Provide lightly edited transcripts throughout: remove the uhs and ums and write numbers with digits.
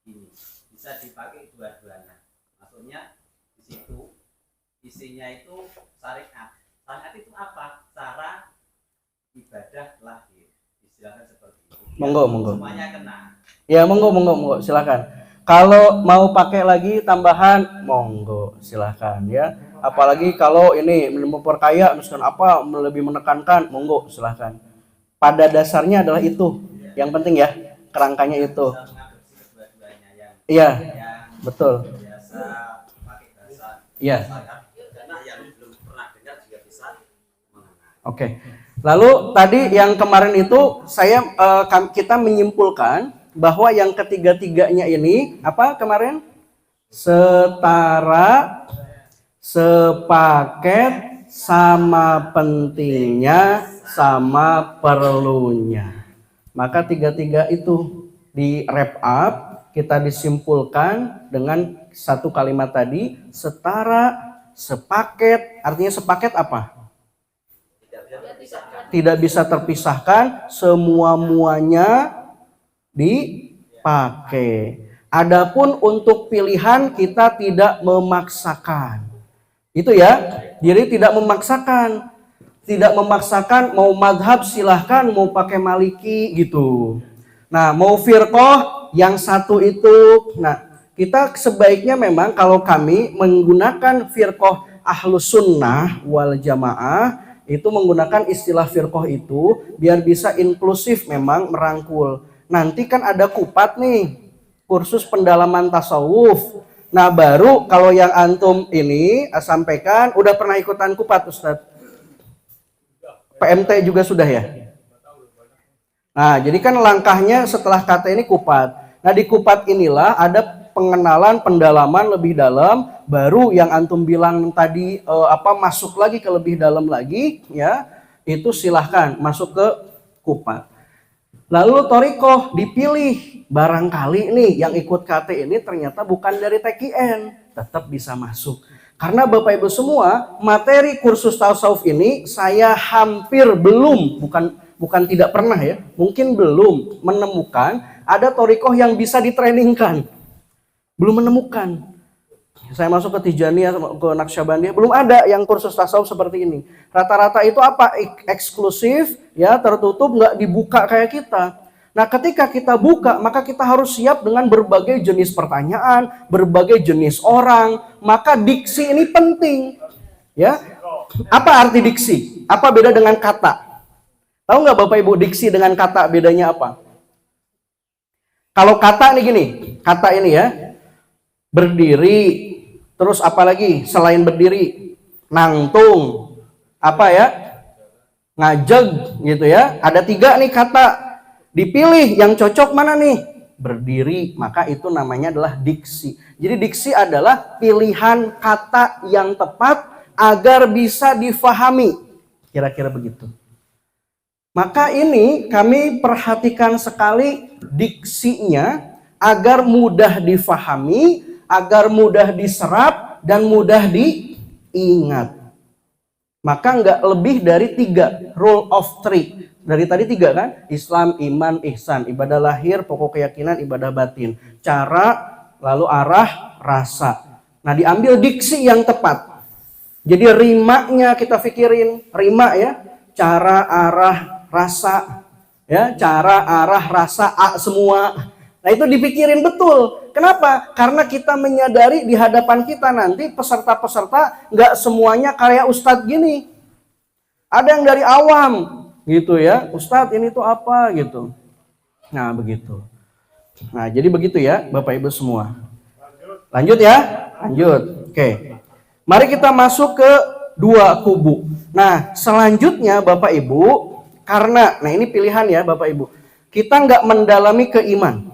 ini bisa dipakai dua-duanya. Maksudnya di situ isinya itu syariat. Syariat itu apa? Cara ibadah lahir. Istilahnya seperti itu. Monggo. Semuanya kena. Ya, monggo, silakan. Kalau mau pakai lagi tambahan, monggo, silakan ya. Apalagi kalau ini memperkaya, misalkan apa lebih menekankan, monggo, silakan. Pada dasarnya adalah itu, yang penting ya, kerangkanya itu. Iya, betul. Iya. Oke. Lalu tadi yang kemarin itu kita menyimpulkan bahwa yang ketiga-tiganya ini apa kemarin? Setara, sepaket, sama pentingnya, sama perlunya. Maka tiga-tiga itu di wrap up, kita disimpulkan dengan satu kalimat tadi, setara, sepaket. Artinya sepaket apa? Tidak bisa terpisahkan, semua-muanya dipakai. Adapun untuk pilihan kita tidak memaksakan. Itu ya. Jadi tidak memaksakan. Tidak memaksakan mau madhab silahkan, mau pakai maliki gitu. Nah, mau firqoh yang satu itu. Nah, kita sebaiknya memang kalau kami menggunakan firqoh ahlus sunnah wal jamaah, itu menggunakan istilah firqoh itu biar bisa inklusif memang merangkul. Nanti kan ada kupat nih, kursus pendalaman tasawuf. Nah baru kalau yang antum ini sampaikan, udah pernah ikutan kupat Ustadz? PMT juga sudah ya? Nah jadi kan langkahnya setelah kata ini kupat. Nah di kupat inilah ada pengenalan, pendalaman lebih dalam, baru yang antum bilang tadi masuk lagi ke lebih dalam lagi, ya itu silahkan masuk ke kupat. Lalu torikoh dipilih, barangkali nih yang ikut KT ini ternyata bukan dari TKN, tetap bisa masuk. Karena Bapak Ibu semua, materi kursus tasawuf ini saya hampir belum, bukan tidak pernah ya, mungkin belum menemukan ada torikoh yang bisa ditrainingkan. Belum menemukan. Saya masuk ke Tijaniyah, ke Naqsyabandiyah, belum ada yang kursus tasawuf seperti ini. Rata-rata itu apa? Eksklusif, ya tertutup, nggak dibuka kayak kita. Nah ketika kita buka, maka kita harus siap dengan berbagai jenis pertanyaan, berbagai jenis orang. Maka diksi ini penting. Ya, apa arti diksi? Apa beda dengan kata? Tahu nggak Bapak Ibu diksi dengan kata bedanya apa? Kalau kata nih gini, kata ini ya. Berdiri, terus apa lagi selain berdiri? Nangtung, apa ya? Ngajeg gitu ya. Ada 3 nih kata. Dipilih yang cocok mana nih? Berdiri, maka itu namanya adalah diksi. Jadi diksi adalah pilihan kata yang tepat agar bisa difahami. Kira-kira begitu. Maka ini kami perhatikan sekali diksinya agar mudah difahami, agar mudah diserap dan mudah diingat. Maka nggak lebih dari 3, rule of 3. Dari tadi 3 kan? Islam, iman, ihsan. Ibadah lahir, pokok keyakinan, ibadah batin. Cara, lalu arah, rasa. Nah diambil diksi yang tepat. Jadi rimanya kita pikirin. Rima ya. Cara, arah, rasa. Ya, cara, arah, rasa, semua. Nah itu dipikirin betul. Kenapa? Karena kita menyadari di hadapan kita nanti peserta-peserta nggak semuanya kayak Ustadz gini. Ada yang dari awam gitu ya. Ustadz ini tuh apa gitu. Nah begitu. Nah jadi begitu ya Bapak Ibu semua. Lanjut ya. Lanjut. Oke. Mari kita masuk ke 2 kubu. Nah selanjutnya Bapak Ibu. Karena, nah ini pilihan ya Bapak Ibu. Kita nggak mendalami keiman.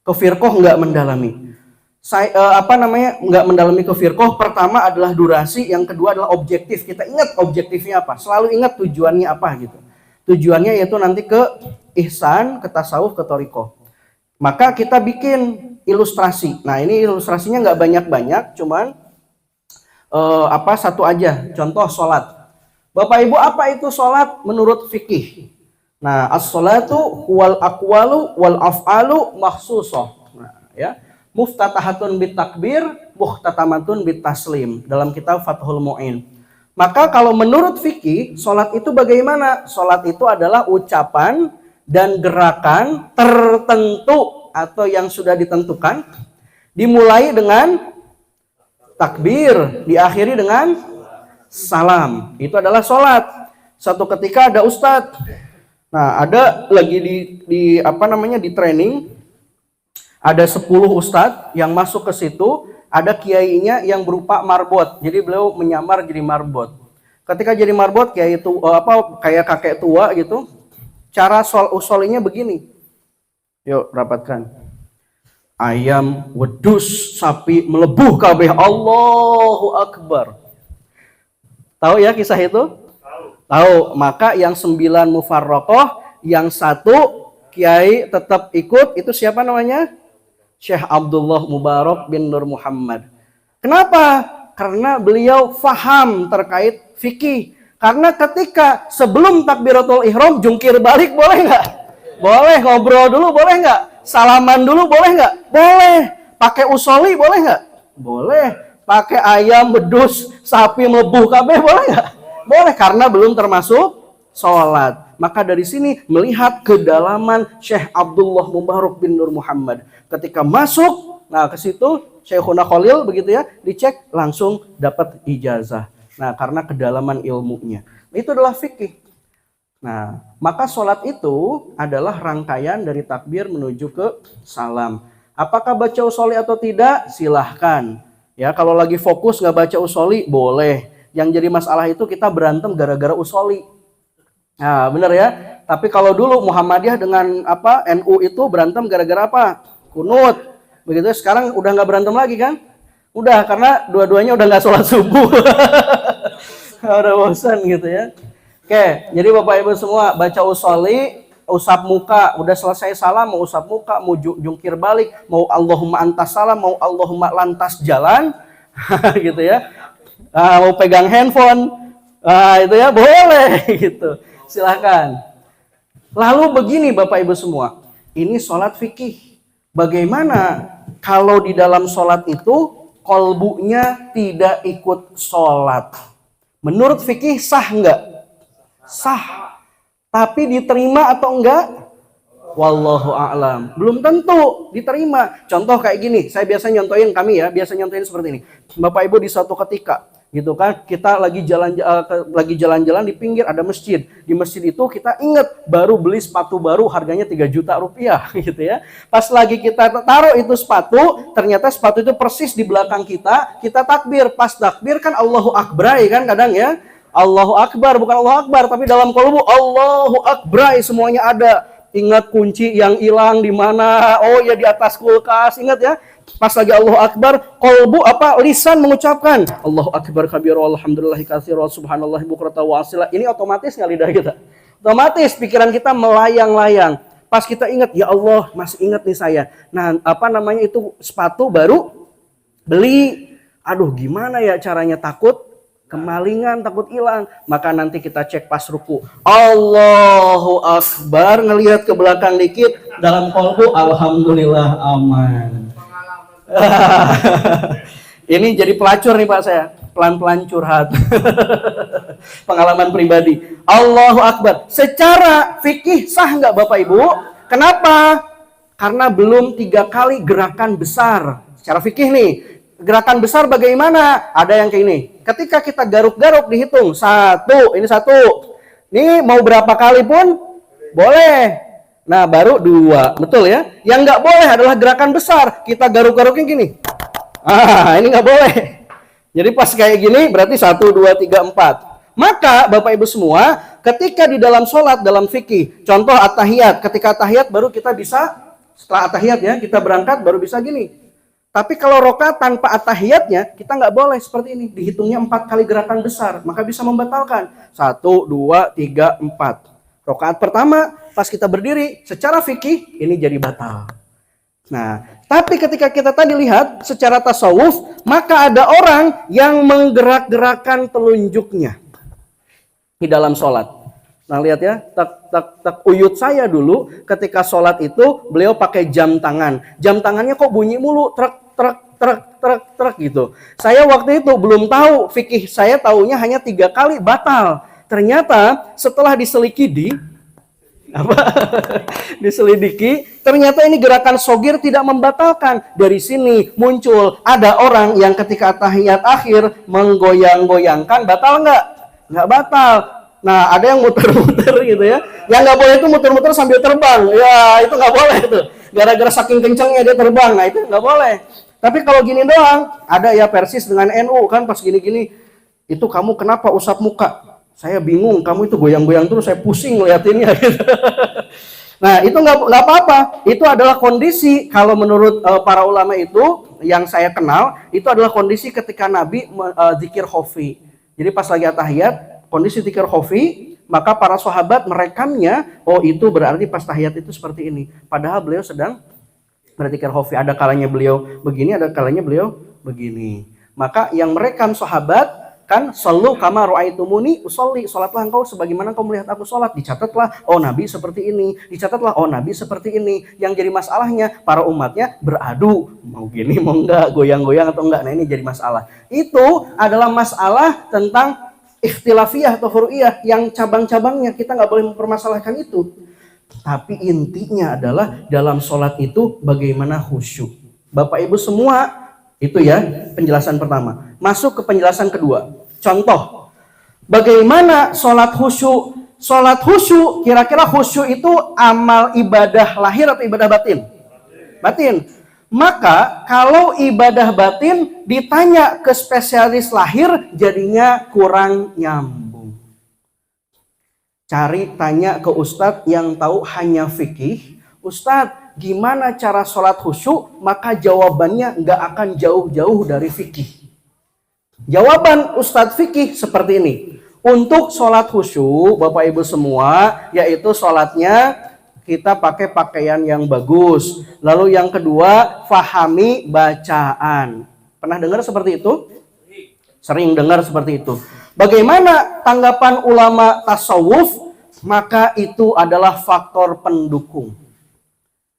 Ke firqoh nggak mendalami. Nggak mendalami ke firqoh. Pertama adalah durasi, yang kedua adalah objektif. Kita ingat objektifnya apa, selalu ingat tujuannya apa gitu. Tujuannya yaitu nanti ke ihsan, ke tasawuf, ke thariqah. Maka kita bikin ilustrasi. Nah ini ilustrasinya nggak banyak-banyak, cuman satu aja. Contoh sholat. Bapak Ibu apa itu sholat menurut fikih? Nah, as-sholatu wal aqwalu wal af'alu makhsusah. Nah, ya. Muftatahatun bitakbir, muhtatamatun bitaslim dalam kitab Fathul Mu'in. Maka kalau menurut fikih, sholat itu bagaimana? Sholat itu adalah ucapan dan gerakan tertentu atau yang sudah ditentukan, dimulai dengan takbir, diakhiri dengan salam. Itu adalah sholat. Satu ketika ada ustadz, nah ada lagi di training, ada 10 ustadz yang masuk ke situ, ada kiainya yang berupa marbot. Jadi beliau menyamar jadi marbot. Ketika jadi marbot, kiai itu kayak kakek tua gitu. Cara usolinya begini. Yuk rapatkan. Ayam wedus sapi melebuh kabeh, Allahu Akbar. Tahu ya kisah itu? Tahu. Maka yang 9 mufarraqah, yang 1 kiai tetap ikut, itu siapa namanya? Syekh Abdullah Mubarak bin Nur Muhammad. Kenapa? Karena beliau faham terkait fikih. Karena ketika sebelum takbiratul ihram jungkir balik boleh nggak? Boleh. Ngobrol dulu boleh nggak? Salaman dulu boleh nggak? Boleh. Pakai usoli boleh nggak? Boleh. Pakai ayam, bedus, sapi melebuh kabeh boleh nggak? Boleh, karena belum termasuk sholat. Maka dari sini melihat kedalaman Syekh Abdullah Mubarak bin Nur Muhammad. Ketika masuk, nah ke situ Syekhuna Khalil begitu ya, dicek langsung dapat ijazah. Nah, karena kedalaman ilmunya. Itu adalah fikih. Nah, maka sholat itu adalah rangkaian dari takbir menuju ke salam. Apakah baca usoli atau tidak? Silahkan. Ya, kalau lagi fokus nggak baca usoli, boleh. Yang jadi masalah itu kita berantem gara-gara usoli. Nah, benar ya. Tapi kalau dulu Muhammadiyah dengan NU itu berantem gara-gara apa? Kunut. Begitu. Sekarang udah nggak berantem lagi kan? Udah, karena dua-duanya udah nggak sholat subuh. Udah bosan gitu ya. Oke, jadi Bapak Ibu semua baca usoli, usap muka, udah selesai salam mau usap muka, mau jungkir balik, mau Allahumma antas salam, mau Allahumma lantas jalan, gitu ya. Mau pegang handphone, itu ya boleh gitu. Silahkan. Lalu begini Bapak Ibu semua, ini sholat fikih. Bagaimana kalau di dalam sholat itu kolbunya tidak ikut sholat? Menurut fikih sah enggak? Sah. Tapi diterima atau enggak? Wallahu a'lam. Belum tentu diterima. Contoh kayak gini, saya biasa nyontohin biasa nyontohin seperti ini. Bapak Ibu di suatu ketika gitu kan, kita lagi jalan-jalan di pinggir ada masjid. Di masjid itu kita ingat baru beli sepatu baru harganya 3 juta rupiah gitu ya. Pas lagi kita taruh itu sepatu, ternyata sepatu itu persis di belakang kita takbir. Pas takbir kan Allahu Akbar kan kadang ya. Allahu Akbar, bukan Allahu Akbar, tapi dalam kolbu Allahu Akbar semuanya ada. Ingat kunci yang hilang di mana? Oh ya di atas kulkas, ingat ya. Pas lagi Allahu Akbar, kolbu lisan mengucapkan Allahu Akbar kabir walhamdulillahi katsira subhanallahi bukratan wa asila. Ini otomatis nggak lidah kita? Otomatis pikiran kita melayang-layang. Pas kita ingat, ya Allah, masih ingat nih saya. Nah, itu sepatu baru beli. Aduh, gimana ya caranya? Takut kemalingan, takut hilang. Maka nanti kita cek pas ruku. Allahu Akbar, ngelihat ke belakang dikit, dalam kolbu alhamdulillah aman. Ini jadi pelacur nih Pak saya. Pelan-pelan curhat. Pengalaman pribadi. Allahu Akbar. Secara fikih sah nggak Bapak Ibu? Kenapa? Karena belum 3 kali gerakan besar. Secara fikih nih. Gerakan besar bagaimana? Ada yang kayak ini. Ketika kita garuk-garuk dihitung. 1, ini 1. Ini mau berapa kali pun boleh. Nah baru 2. Betul ya? Yang nggak boleh adalah gerakan besar. Kita garuk-garukin gini. Ini nggak boleh. Jadi pas kayak gini berarti 1, 2, 3, 4. Maka Bapak Ibu semua, ketika di dalam sholat, dalam fikih, contoh at-tahiyat. Ketika at-tahiyat baru kita bisa, setelah at-tahiyat ya, kita berangkat baru bisa gini. Tapi kalau rokaat tanpa at-tahiyatnya, kita nggak boleh seperti ini. Dihitungnya 4 kali gerakan besar, maka bisa membatalkan. 1, 2, 3, 4. Rokaat pertama, pas kita berdiri, secara fikih, ini jadi batal. Nah, tapi ketika kita tadi lihat secara tasawuf, maka ada orang yang menggerak-gerakkan telunjuknya di dalam sholat. Nah lihat ya, tak uyut saya dulu ketika sholat itu beliau pakai jam tangan. Jam tangannya kok bunyi mulu, trek gitu. Saya waktu itu belum tahu fikih, saya taunya hanya 3 kali batal. Ternyata setelah diselidiki, diselidiki, ternyata ini gerakan sogir tidak membatalkan. Dari sini muncul ada orang yang ketika tahiyat akhir menggoyang-goyangkan, batal nggak? Nggak batal. Nah, ada yang muter-muter gitu ya. Yang nggak boleh itu muter-muter sambil terbang. Ya, itu nggak boleh itu. Gara-gara saking kencengnya dia terbang. Nah, itu nggak boleh. Tapi kalau gini doang, ada ya Persis dengan NU kan pas gini-gini. Itu kamu kenapa usap muka? Saya bingung, kamu itu goyang-goyang terus, saya pusing ngeliatinnya gitu. Nah, itu nggak apa-apa. Itu adalah kondisi kalau menurut para ulama itu yang saya kenal, itu adalah kondisi ketika Nabi zikir khafi. Jadi pas lagi tahiyat, kondisi zikir khafi, maka para sahabat merekamnya, oh itu berarti pas tahiyat itu seperti ini. Padahal beliau sedang berzikir khafi. Ada kalanya beliau begini, ada kalanya beliau begini. Maka yang merekam sahabat kan, sallu kama ra'aitumuni usolli, salatlah engkau sebagaimana engkau melihat aku salat. Dicatatlah, oh Nabi seperti ini. Dicatatlah, oh Nabi seperti ini. Yang jadi masalahnya, para umatnya beradu, mau gini, mau enggak, goyang-goyang atau enggak. Nah ini jadi masalah. Itu adalah masalah tentang ikhtilafiyah atau furu'iyah yang cabang-cabangnya kita nggak boleh mempermasalahkan itu. Tapi intinya adalah dalam sholat itu bagaimana khusyuk. Bapak Ibu semua itu ya penjelasan pertama. Masuk ke penjelasan kedua. Contoh, bagaimana sholat khusyuk? Sholat khusyuk, kira-kira khusyuk itu amal ibadah lahir atau ibadah batin? Batin. Maka kalau ibadah batin ditanya ke spesialis lahir jadinya kurang nyambung. Tanya ke ustadz yang tahu hanya fikih. Ustadz, gimana cara sholat khusyuk? Maka jawabannya nggak akan jauh-jauh dari fikih. Jawaban ustadz fikih seperti ini. Untuk sholat khusyuk, Bapak Ibu semua, yaitu sholatnya kita pakai pakaian yang bagus. Lalu yang kedua, fahami bacaan. Pernah dengar seperti itu? Sering dengar seperti itu. Bagaimana tanggapan ulama tasawuf? Maka itu adalah faktor pendukung.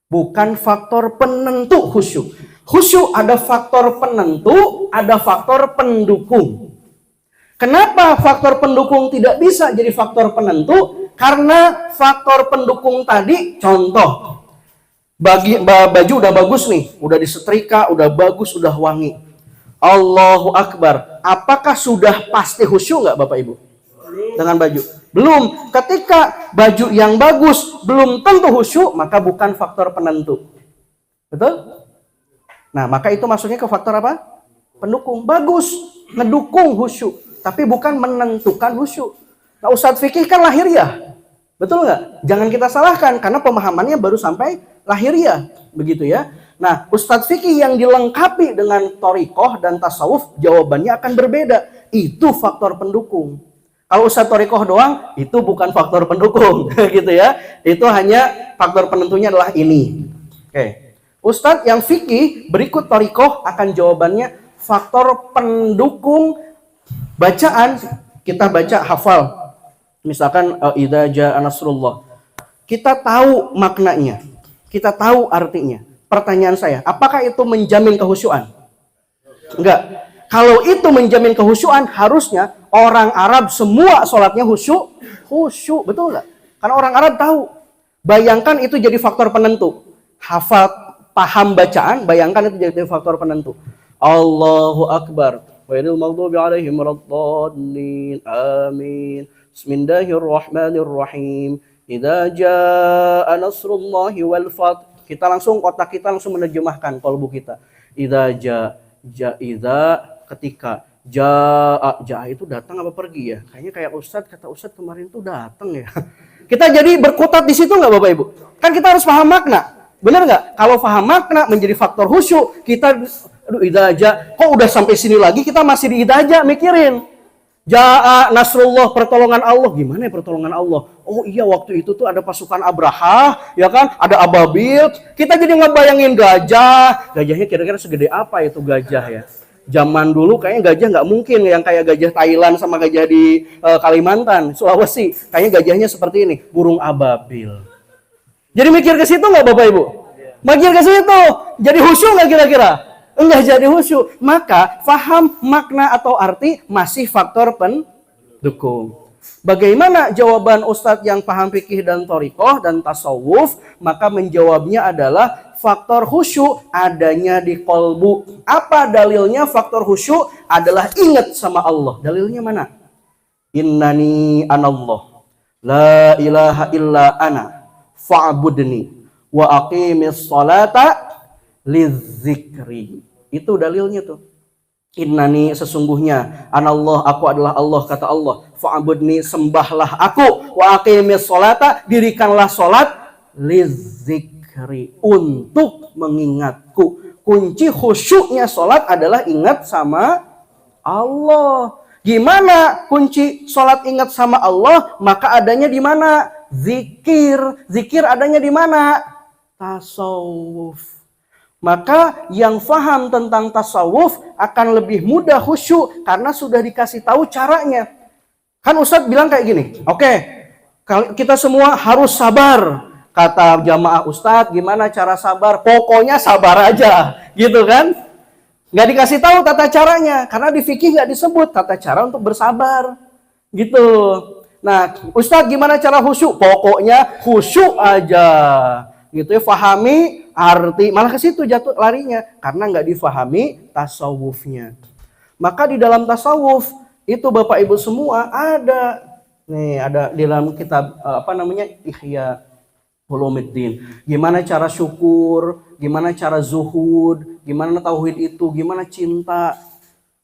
Bukan faktor penentu khusyuk. Khusyuk ada faktor penentu, ada faktor pendukung. Kenapa faktor pendukung tidak bisa jadi faktor penentu? Karena faktor pendukung tadi, contoh, baju udah bagus nih, udah disetrika, udah bagus, udah wangi. Allahu Akbar. Apakah sudah pasti khusyuk nggak Bapak Ibu? Dengan baju? Belum. Ketika baju yang bagus belum tentu khusyuk, maka bukan faktor penentu. Betul? Nah, maka itu masuknya ke faktor apa? Pendukung. Bagus, ngedukung khusyuk, tapi bukan menentukan khusyuk. Nah, Ustadz fikih kan lahiriah. Betul nggak? Jangan kita salahkan, karena pemahamannya baru sampai lahiriah. Begitu ya. Nah, Ustadz fikih yang dilengkapi dengan thoriqoh dan tasawuf, jawabannya akan berbeda. Itu faktor pendukung. Kalau Ustadz thoriqoh doang, itu bukan faktor pendukung. Gitu ya. Itu hanya faktor penentunya adalah ini. Oke. Ustadz yang fikih berikut thoriqoh akan jawabannya faktor pendukung bacaan. Kita baca hafal. Misalkan idza jaa nasrullah. Kita tahu maknanya. Kita tahu artinya. Pertanyaan saya, apakah itu menjamin kehusyuan? Enggak. Kalau itu menjamin kehusyuan, harusnya orang Arab semua sholatnya khusyuk. Khusyuk, betul enggak? Karena orang Arab tahu. Bayangkan itu jadi faktor penentu. Hafal, paham bacaan, bayangkan itu jadi faktor penentu. Allahu Akbar. Ghairil maghdubi alaihim waladdallin. Amin. Bismillahirrahmanirrahim. Idza jaa nasrullahi wal fath. Kita langsung, otak kita langsung menerjemahkan kalbu kita. Idza jaa ketika jaa itu datang apa pergi ya? Kayaknya kayak kata Ustadz kemarin tuh datang ya. Kita jadi berkutat di situ nggak Bapak Ibu? Kan kita harus paham makna. Benar nggak? Kalau paham makna menjadi faktor khusyuk, kita idza jaa, kok udah sampai sini lagi kita masih di idza jaa mikirin. Jaa nasrullah, pertolongan Allah. Gimana ya pertolongan Allah? Oh iya, waktu itu tuh ada pasukan Abraha, ya kan? Ada ababil. Kita jadi ngebayangin gajah. Gajahnya kira-kira segede apa itu gajah ya? Zaman dulu kayaknya gajah nggak mungkin yang kayak gajah Thailand sama gajah di Kalimantan, Sulawesi. Kayaknya gajahnya seperti ini, burung ababil. Jadi mikir ke situ nggak Bapak Ibu? Mikir ke situ. Jadi khusyuk nggak kira-kira? Enggak jadi khusyuk. Maka faham makna atau arti masih faktor pendukung. Bagaimana jawaban Ustadz yang paham fikih dan thoriqoh dan tasawuf? Maka menjawabnya adalah faktor khusyuk adanya di kolbu. Apa dalilnya faktor khusyuk? Adalah ingat sama Allah. Dalilnya mana? Innani anallah. La ilaha illa ana. Fa'budni. Wa aqimis salata lidzikri. Itu dalilnya tuh. Innani sesungguhnya anallah aku adalah Allah kata Allah. Fa'budni sembahlah aku. Wa aqimis salata dirikanlah salat lidzikri untuk mengingatku. Kunci khusyuknya salat adalah ingat sama Allah. Gimana kunci salat ingat sama Allah? Maka adanya di mana? Zikir. Zikir adanya di mana? Tasawuf. Maka yang faham tentang tasawuf akan lebih mudah khusyuk karena sudah dikasih tahu caranya. Kan Ustadz bilang kayak gini, oke, kita semua harus sabar. Kata jamaah Ustadz, gimana cara sabar? Pokoknya sabar aja, gitu kan? Nggak dikasih tahu tata caranya, karena di fikih nggak disebut tata cara untuk bersabar, gitu. Nah, Ustadz gimana cara khusyuk? Pokoknya khusyuk aja, gitu ya. Fahami arti, malah ke situ jatuh larinya karena nggak difahami tasawufnya. Maka di dalam tasawuf itu Bapak Ibu semua ada di dalam kitab Ihya Ulumuddin. Gimana cara syukur, gimana cara zuhud, gimana tauhid itu, gimana cinta.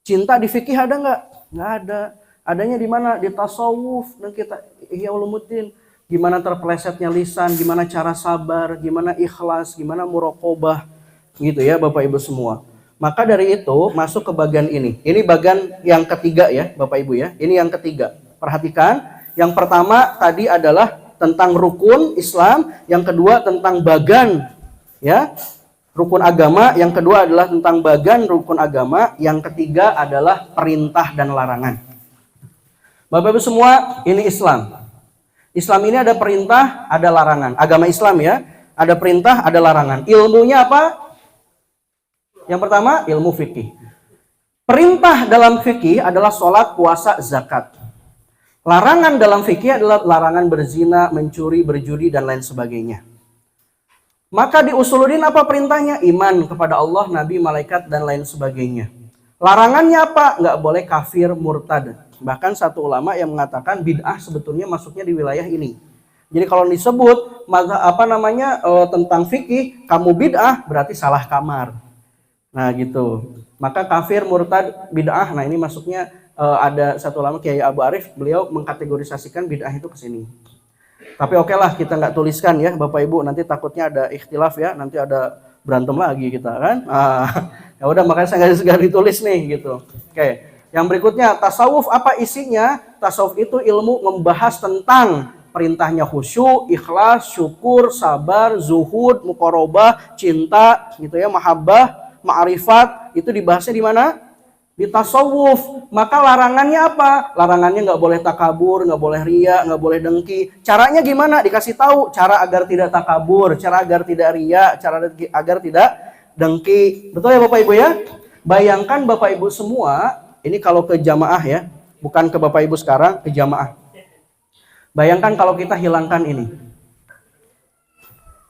Cinta di fikih ada nggak? Nggak ada. Adanya di mana? Di tasawuf dan kita Ihya Ulumuddin. Gimana terpelesetnya lisan, gimana cara sabar, gimana ikhlas, gimana muraqabah, gitu ya Bapak Ibu semua. Maka dari itu masuk ke bagian ini. Ini bagian yang ketiga ya Bapak Ibu ya. Ini yang ketiga. Perhatikan, yang pertama tadi adalah tentang rukun Islam, yang kedua tentang bagan ya rukun agama, yang kedua adalah tentang bagan rukun agama, yang ketiga adalah perintah dan larangan. Bapak Ibu semua, ini Islam. Islam ini ada perintah, ada larangan. Agama Islam ya, ada perintah, ada larangan. Ilmunya apa? Yang pertama, ilmu fikih. Perintah dalam fikih adalah sholat, puasa, zakat. Larangan dalam fikih adalah larangan berzina, mencuri, berjudi, dan lain sebagainya. Maka di Usuluddin apa perintahnya? Iman kepada Allah, Nabi, malaikat, dan lain sebagainya. Larangannya apa? Nggak boleh kafir, murtad. Bahkan satu ulama yang mengatakan bid'ah sebetulnya masuknya di wilayah ini. Jadi kalau disebut tentang fikih kamu bid'ah berarti salah kamar. Nah gitu. Maka kafir, murtad, bid'ah. Nah ini masuknya ada satu ulama Kiai Abu Arif, beliau mengkategorisasikan bid'ah itu ke sini. Tapi oke lah kita nggak tuliskan ya Bapak Ibu, nanti takutnya ada ikhtilaf ya, nanti ada berantem lagi kita kan. Ya udah makanya saya nggak ditulis nih gitu. Oke. Yang berikutnya, tasawuf apa isinya? Tasawuf itu ilmu membahas tentang perintahnya khusyuk, ikhlas, syukur, sabar, zuhud, muqarabah, cinta, gitu ya, mahabbah, ma'rifat. Itu dibahasnya di mana? Di tasawuf. Maka larangannya apa? Larangannya nggak boleh takabur, nggak boleh riya, nggak boleh dengki. Caranya gimana? Dikasih tahu cara agar tidak takabur, cara agar tidak riya, cara agar tidak dengki. Betul ya Bapak Ibu ya? Bayangkan Bapak Ibu semua. Ini kalau ke jamaah ya, bukan ke Bapak Ibu sekarang, ke jamaah. Bayangkan kalau kita hilangkan ini.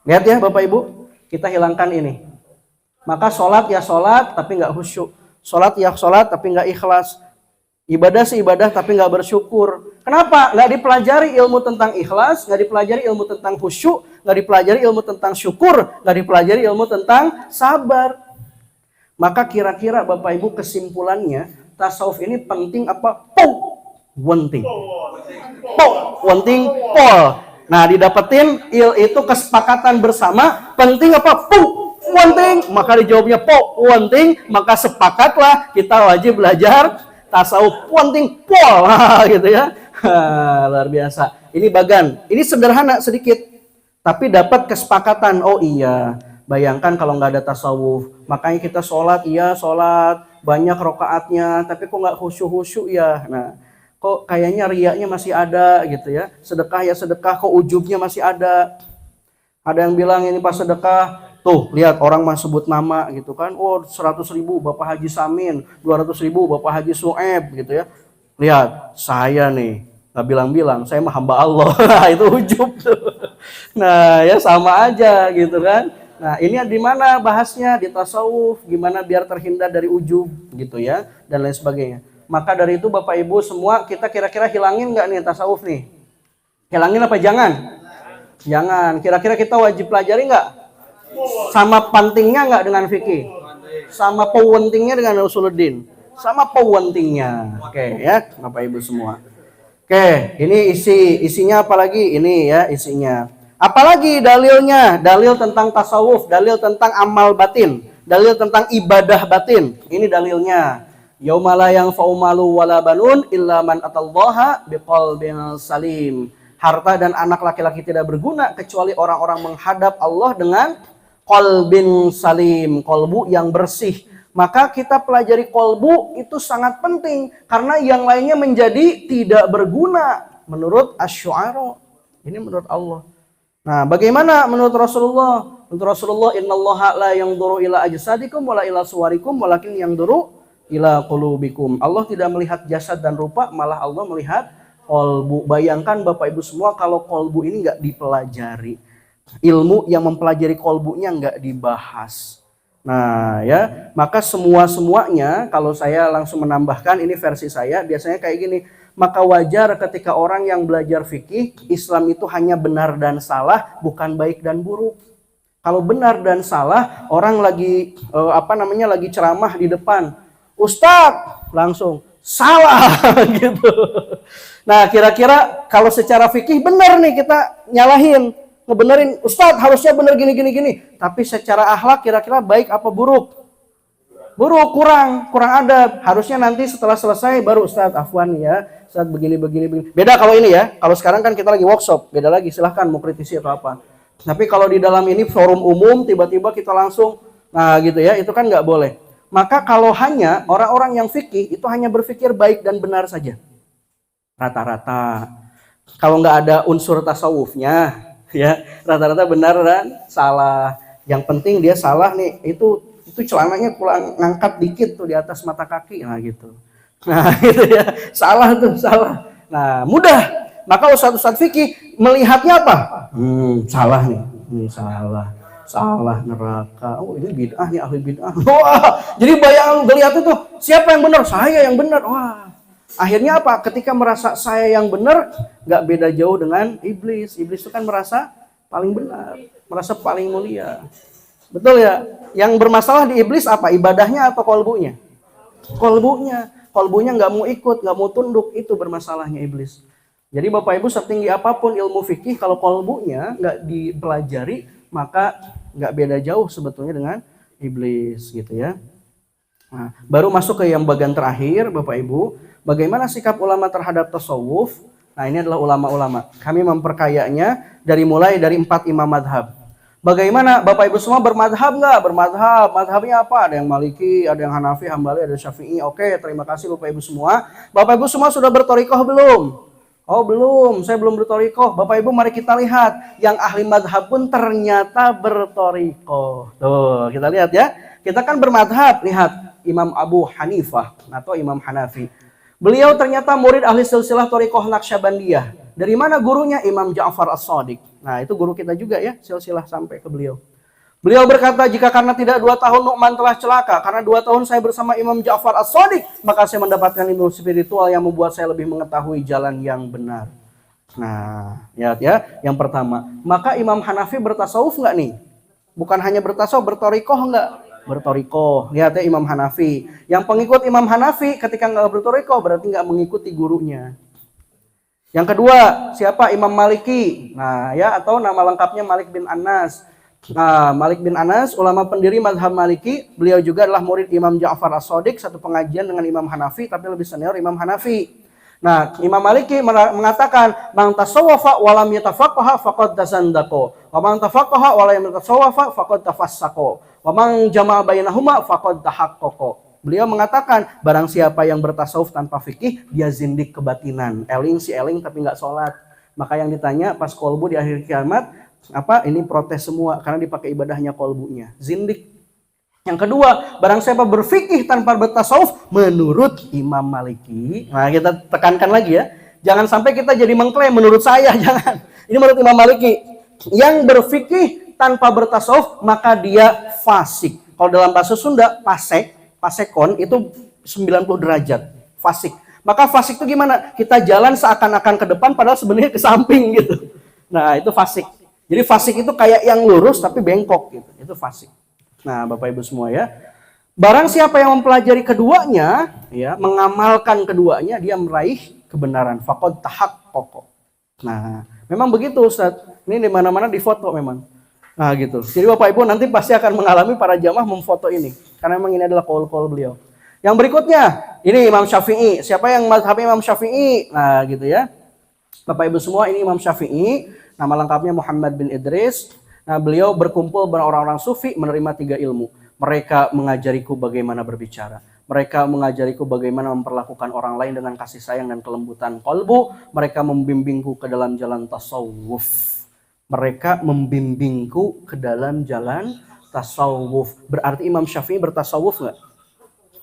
Lihat ya Bapak Ibu, kita hilangkan ini. Maka sholat ya sholat, tapi nggak khusyuk. Sholat ya sholat, tapi nggak ikhlas. Ibadah sih ibadah, tapi nggak bersyukur. Kenapa? Nggak dipelajari ilmu tentang ikhlas, nggak dipelajari ilmu tentang khusyuk, nggak dipelajari ilmu tentang syukur, nggak dipelajari ilmu tentang sabar. Maka kira-kira Bapak Ibu kesimpulannya, tasawuf ini penting apa? Penting. Penting. Nah, didapetin itu kesepakatan bersama, penting apa? Penting. Maka dijawabnya penting, maka sepakatlah kita wajib belajar tasawuf penting gitu ya. Luar biasa. Ini bagan. Ini sederhana sedikit, tapi dapat kesepakatan. Oh iya, Bayangkan kalau nggak ada tasawuf, makanya kita sholat, iya sholat, banyak rokaatnya, tapi kok nggak khusyuk-khusyuk ya. Nah, kok kayaknya riaknya masih ada gitu ya. Sedekah ya sedekah, kok ujubnya masih ada. Ada yang bilang ini pas sedekah, tuh lihat orang mah sebut nama gitu kan. Oh 100.000 Bapak Haji Samin, 200.000 Bapak Haji Sueb gitu ya. Lihat, saya nih nggak bilang-bilang, saya mah hamba Allah. Itu ujub tuh. Nah ya sama aja gitu kan. Nah ini di mana bahasnya di tasawuf, gimana biar terhindar dari ujub gitu ya, dan lain sebagainya. Maka dari itu Bapak Ibu semua kita kira-kira hilangin nggak nih tasawuf nih? Hilangin apa jangan? Jangan. Kira-kira kita wajib pelajari nggak? Sama pentingnya nggak dengan fikih? Sama pewentingnya dengan usuluddin? Sama pewentingnya. Oke ya Bapak Ibu semua. Oke, ini isinya apalagi? Ini ya isinya. Apalagi dalilnya? Dalil tentang tasawuf, dalil tentang amal batin, dalil tentang ibadah batin. Ini dalilnya. Yaumala yang faumalu wala banun illa man atallaha biqalbin salim. Harta dan anak laki-laki tidak berguna kecuali orang-orang menghadap Allah dengan qalbin salim, kolbu yang bersih. Maka kita pelajari kolbu itu sangat penting karena yang lainnya menjadi tidak berguna menurut asy-syu'ara. Ini menurut Allah. Nah, bagaimana menurut Rasulullah? Menurut Rasulullah, innallaha la yanzuru ila ajsadikum wala ila suwarikum walakin yanzuru ila qulubikum. Allah tidak melihat jasad dan rupa, malah Allah melihat kolbu. Bayangkan Bapak Ibu semua kalau kolbu ini nggak dipelajari. Ilmu yang mempelajari kolbunya nggak dibahas. Nah ya, maka semuanya kalau saya langsung menambahkan, ini versi saya, biasanya kayak gini. Maka wajar ketika orang yang belajar fikih, Islam itu hanya benar dan salah, bukan baik dan buruk. Kalau benar dan salah, orang lagi lagi ceramah di depan, Ustadz langsung salah gitu. Nah kira-kira kalau secara fikih benar nih kita nyalahin, ngebenerin, Ustadz harusnya benar gini. Tapi secara akhlak kira-kira baik apa buruk? Buruk, kurang adab. Harusnya nanti setelah selesai baru Ustadz afwan ya, Ustadz begini. Beda kalau ini ya. Kalau sekarang kan kita lagi workshop, beda lagi. Silahkan mau kritisi atau apa. Tapi kalau di dalam ini forum umum tiba-tiba kita langsung, nah gitu ya, itu kan nggak boleh. Maka kalau hanya orang-orang yang fikih itu hanya berpikir baik dan benar saja, rata-rata. Kalau nggak ada unsur tasawufnya, ya rata-rata benar dan salah. Yang penting dia salah nih, itu celananya kurang ngangkat dikit tuh di atas mata kaki, nah gitu. Nah itu ya, salah. Nah mudah. Maka ustadz fikih melihatnya apa? Salah nih, ini salah neraka. Oh ini bid'ah nih, ahli bid'ah. Wah, jadi lihat itu siapa yang benar? Saya yang benar. Wah, akhirnya apa? Ketika merasa saya yang benar, nggak beda jauh dengan iblis. Iblis itu kan merasa paling benar, merasa paling mulia. Betul ya? Yang bermasalah di iblis apa? Ibadahnya atau kolbunya? Kolbunya nggak mau ikut, nggak mau tunduk, itu bermasalahnya iblis. Jadi Bapak Ibu setinggi apapun ilmu fikih, kalau kolbunya nggak dipelajari, maka nggak beda jauh sebetulnya dengan iblis gitu ya. Nah, baru masuk ke yang bagian terakhir Bapak Ibu, bagaimana sikap ulama terhadap tasawuf? Nah ini adalah ulama-ulama. Kami memperkayanya mulai dari 4 imam madhab. Bagaimana Bapak Ibu semua bermadhab nggak? Bermadhab, madhabnya apa? Ada yang Maliki, ada yang Hanafi, Hambali, ada Syafi'i. Oke, terima kasih Bapak Ibu semua. Bapak Ibu semua sudah bertorikoh belum? Oh belum, saya belum bertorikoh. Bapak Ibu mari kita lihat, yang ahli madhab pun ternyata bertorikoh. Tuh, kita lihat ya. Kita kan bermadhab, lihat Imam Abu Hanifah atau Imam Hanafi. Beliau ternyata murid ahli silsilah torikoh Naqsyabandiyah. Dari mana gurunya? Imam Ja'far As-Shadiq. Nah itu guru kita juga ya, silsilah sampai ke beliau. Beliau berkata, jika karena tidak 2 tahun Nu'man telah celaka, karena 2 tahun saya bersama Imam Ja'far As-Shadiq, maka saya mendapatkan ilmu spiritual yang membuat saya lebih mengetahui jalan yang benar. Nah, lihat ya, yang pertama. Maka Imam Hanafi bertasawuf nggak nih? Bukan hanya bertasawuf, bertorikoh nggak? Bertorikoh. Lihat ya Imam Hanafi. Yang pengikut Imam Hanafi ketika nggak bertorikoh berarti nggak mengikuti gurunya. Yang kedua, siapa? Imam Maliki. Nah, ya, atau nama lengkapnya Malik bin Anas. Nah, Malik bin Anas, ulama pendiri mazhab Maliki, beliau juga adalah murid Imam Ja'far As-Shadiq, satu pengajian dengan Imam Hanafi, tapi lebih senior Imam Hanafi. Nah, Imam Maliki mengatakan, "Man tasawwafa wa lam yatafaqqaha faqad tazandaqa, wa man tafaqqaha wa lam yatasawwafa faqad tafassaqa, wa man jama'a bainahuma faqad tahaqqaqa." Beliau mengatakan, barang siapa yang bertasawuf tanpa fikih, dia zindik kebatinan. Eling si eling tapi nggak sholat. Maka yang ditanya pas kolbu di akhir kiamat, apa ini protes semua karena dipakai ibadahnya kolbunya. Zindik. Yang kedua, barang siapa berfikih tanpa bertasawuf menurut Imam Maliki. Nah, kita tekankan lagi ya. Jangan sampai kita jadi mengklaim menurut saya, jangan. Ini menurut Imam Maliki. Yang berfikih tanpa bertasawuf maka dia fasik. Kalau dalam bahasa Sunda, pasekon itu 90 derajat. Fasik. Maka fasik itu gimana? Kita jalan seakan-akan ke depan padahal sebenarnya ke samping gitu. Nah, itu fasik. Jadi fasik itu kayak yang lurus tapi bengkok gitu. Itu fasik. Nah, Bapak Ibu semua ya. Barang siapa yang mempelajari keduanya, ya, mengamalkan keduanya, dia meraih kebenaran. Faqad tahaqqaqa. Nah, memang begitu Ustaz. Ini di mana-mana difoto memang. Nah, gitu. Jadi Bapak Ibu nanti pasti akan mengalami para jamaah memfoto ini. Karena memang ini adalah qaul-qaul beliau. Yang berikutnya, ini Imam Syafi'i. Siapa yang mazhab Imam Syafi'i? Nah, gitu ya. Bapak Ibu semua, ini Imam Syafi'i. Nama lengkapnya Muhammad bin Idris. Nah, beliau berkumpul dengan orang-orang sufi menerima 3 ilmu. Mereka mengajariku bagaimana berbicara. Mereka mengajariku bagaimana memperlakukan orang lain dengan kasih sayang dan kelembutan kolbu. Mereka membimbingku ke dalam jalan tasawuf. Mereka membimbingku ke dalam jalan tasawuf. Berarti Imam Syafi'i bertasawuf nggak?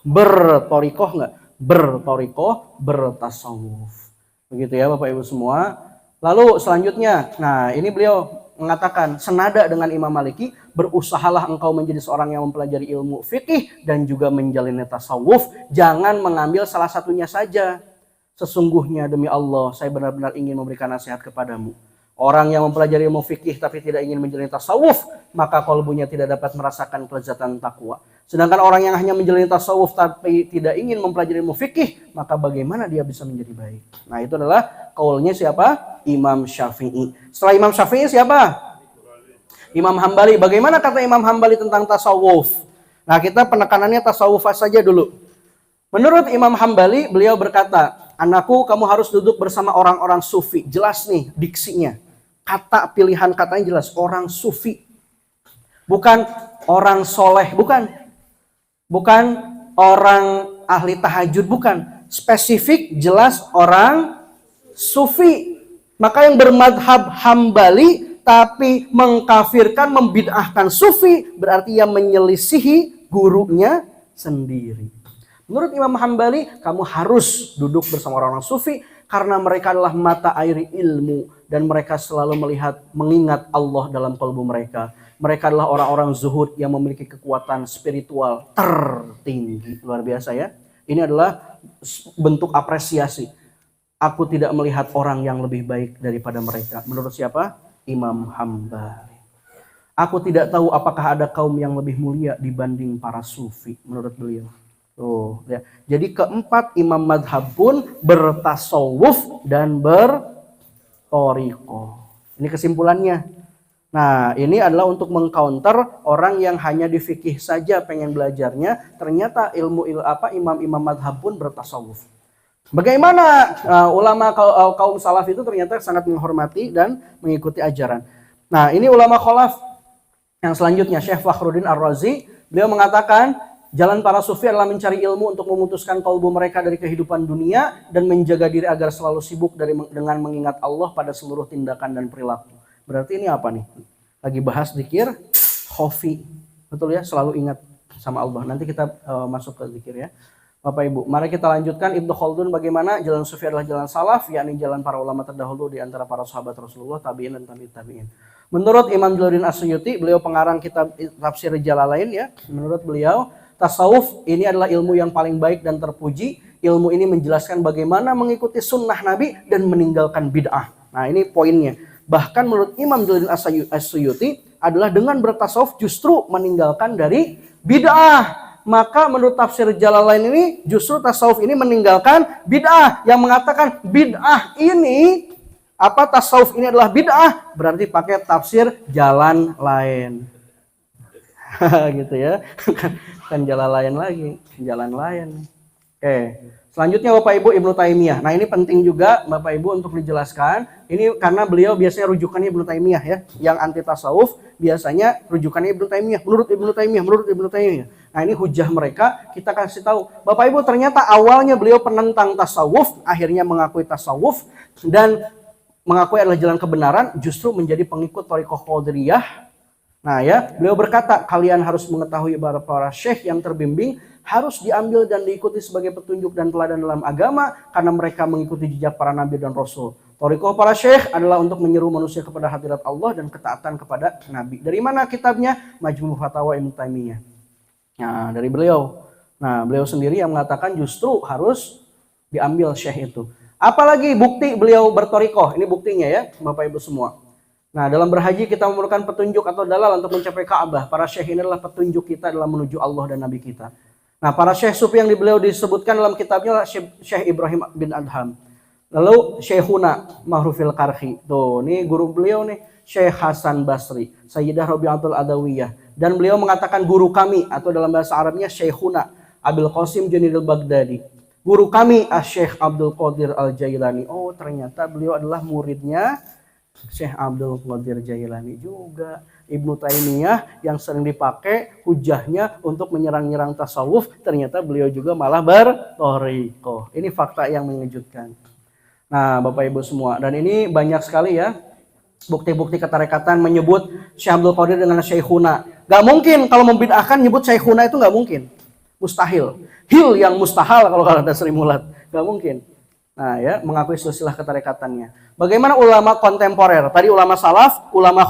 Bertorikoh nggak? Bertorikoh, bertasawuf. Begitu ya Bapak Ibu semua. Lalu selanjutnya, nah ini beliau mengatakan senada dengan Imam Maliki, berusahalah engkau menjadi seorang yang mempelajari ilmu fikih dan juga menjalani tasawuf. Jangan mengambil salah satunya saja. Sesungguhnya demi Allah, saya benar-benar ingin memberikan nasihat kepadamu. Orang yang mempelajari ilmu fikih tapi tidak ingin menjalani tasawuf, maka kalbunya tidak dapat merasakan kelezatan takwa. Sedangkan orang yang hanya menjalani tasawuf tapi tidak ingin mempelajari ilmu fikih, maka bagaimana dia bisa menjadi baik? Nah, itu adalah kaulnya siapa? Imam Syafi'i. Setelah Imam Syafi'i siapa? Imam Hambali. Bagaimana kata Imam Hambali tentang tasawuf? Nah, kita penekanannya tasawuf saja dulu. Menurut Imam Hambali, beliau berkata, anakku kamu harus duduk bersama orang-orang sufi. Jelas nih diksinya. Kata pilihan katanya jelas, orang sufi. Bukan orang soleh, bukan. Bukan orang ahli tahajud, bukan. Spesifik jelas orang sufi. Maka yang bermadhab Hambali tapi mengkafirkan, membid'ahkan sufi, berarti ia menyelisihi gurunya sendiri. Menurut Imam Hambali, kamu harus duduk bersama orang-orang sufi karena mereka adalah mata air ilmu dan mereka selalu melihat, mengingat Allah dalam kalbu mereka. Mereka adalah orang-orang zuhud yang memiliki kekuatan spiritual tertinggi. Luar biasa ya. Ini adalah bentuk apresiasi. Aku tidak melihat orang yang lebih baik daripada mereka. Menurut siapa? Imam Hambali. Aku tidak tahu apakah ada kaum yang lebih mulia dibanding para sufi. Menurut beliau. Tuh, ya. Jadi keempat imam madhab pun bertasawuf dan bertorikoh. Ini kesimpulannya. Nah, ini adalah untuk mengcounter orang yang hanya di fikih saja pengen belajarnya, ternyata imam-imam madhab pun bertasawuf. Bagaimana ulama kaum salaf itu ternyata sangat menghormati dan mengikuti ajaran. Nah, ini ulama khalaf yang selanjutnya, Syekh Fakhruddin Ar-Razi, beliau mengatakan jalan para sufi adalah mencari ilmu untuk memutuskan kalbu mereka dari kehidupan dunia dan menjaga diri agar selalu sibuk dengan mengingat Allah pada seluruh tindakan dan perilaku. Berarti ini apa nih? Lagi bahas zikir khofi. Betul ya, selalu ingat sama Allah. Nanti kita masuk ke zikir ya. Bapak Ibu, mari kita lanjutkan Ibnu Khaldun bagaimana jalan sufi adalah jalan salaf, yakni jalan para ulama terdahulu di antara para sahabat Rasulullah, tabi'in dan tabi'in. Menurut Imam Jalaluddin As-Suyuti, beliau pengarang kitab Tafsir Jalalain ya. Menurut beliau, tasawuf ini adalah ilmu yang paling baik dan terpuji. Ilmu ini menjelaskan bagaimana mengikuti sunnah Nabi dan meninggalkan bid'ah. Nah, ini poinnya. Bahkan menurut Imam Jalaluddin As-Suyuti adalah dengan bertasawuf justru meninggalkan dari bid'ah. Maka menurut tafsir Jalalain ini justru tasawuf ini meninggalkan bid'ah. Yang mengatakan bid'ah ini, tasawuf ini adalah bid'ah, berarti pakai tafsir jalan lain. Gitu ya. Kan jalan lain lagi, jalan lain. Oke. Selanjutnya Bapak Ibu Ibnu Taimiyah. Nah, ini penting juga Bapak Ibu untuk dijelaskan. Ini karena beliau biasanya rujukannya Ibnu Taimiyah ya. Yang anti tasawuf biasanya rujukannya Ibnu Taimiyah. Menurut Ibnu Taimiyah, menurut Ibnu Taimiyah. Nah, ini hujah mereka, kita kasih tahu. Bapak Ibu, ternyata awalnya beliau penentang tasawuf, akhirnya mengakui tasawuf dan mengakui adalah jalan kebenaran, justru menjadi pengikut Thariqah Qadiriyah. Nah ya, beliau berkata, kalian harus mengetahui bahwa para syekh yang terbimbing harus diambil dan diikuti sebagai petunjuk dan teladan dalam agama karena mereka mengikuti jejak para nabi dan rasul. Thariqah para syekh adalah untuk menyeru manusia kepada hadirat Allah dan ketaatan kepada nabi. Dari mana kitabnya? Majmu' Fatawa Ibnu Taimiyah. Nah, dari beliau. Nah, beliau sendiri yang mengatakan justru harus diambil syekh itu. Apalagi bukti beliau berthariqah. Ini buktinya ya, Bapak Ibu semua. Nah, dalam berhaji kita memerlukan petunjuk atau dalal untuk mencapai Ka'bah. Para syekh ini adalah petunjuk kita dalam menuju Allah dan nabi kita. Nah, para syekh sufi yang beliau disebutkan dalam kitabnya Syekh Ibrahim bin Adham. Lalu Syekhuna Mahrufil Karhi. Tuh, ini guru beliau nih, Syekh Hasan Basri, Sayyidah Rabi'atul Adawiyah. Dan beliau mengatakan guru kami, atau dalam bahasa Arabnya Syekhuna Abil Qasim Junidul Baghdadi. Guru kami Syekh Abdul Qadir Al-Jailani. Oh, ternyata beliau adalah muridnya Syekh Abdul Qadir Jailani juga. Ibnu Taimiyah yang sering dipakai hujahnya untuk menyerang-nyerang tasawuf, ternyata beliau juga malah berthariqah. Ini fakta yang mengejutkan. Nah, Bapak Ibu semua, dan ini banyak sekali ya bukti-bukti ketarikatan menyebut Syekh Abdul Qadir dengan Syekhuna. Gak mungkin kalau membid'ahkan nyebut Syekhuna, itu gak mungkin. Mustahil. Hil yang mustahil kalau kata Sri Mulat. Gak mungkin. Nah ya, mengakui silsilah ketarikatannya. Bagaimana ulama kontemporer? Tadi ulama salaf, ulama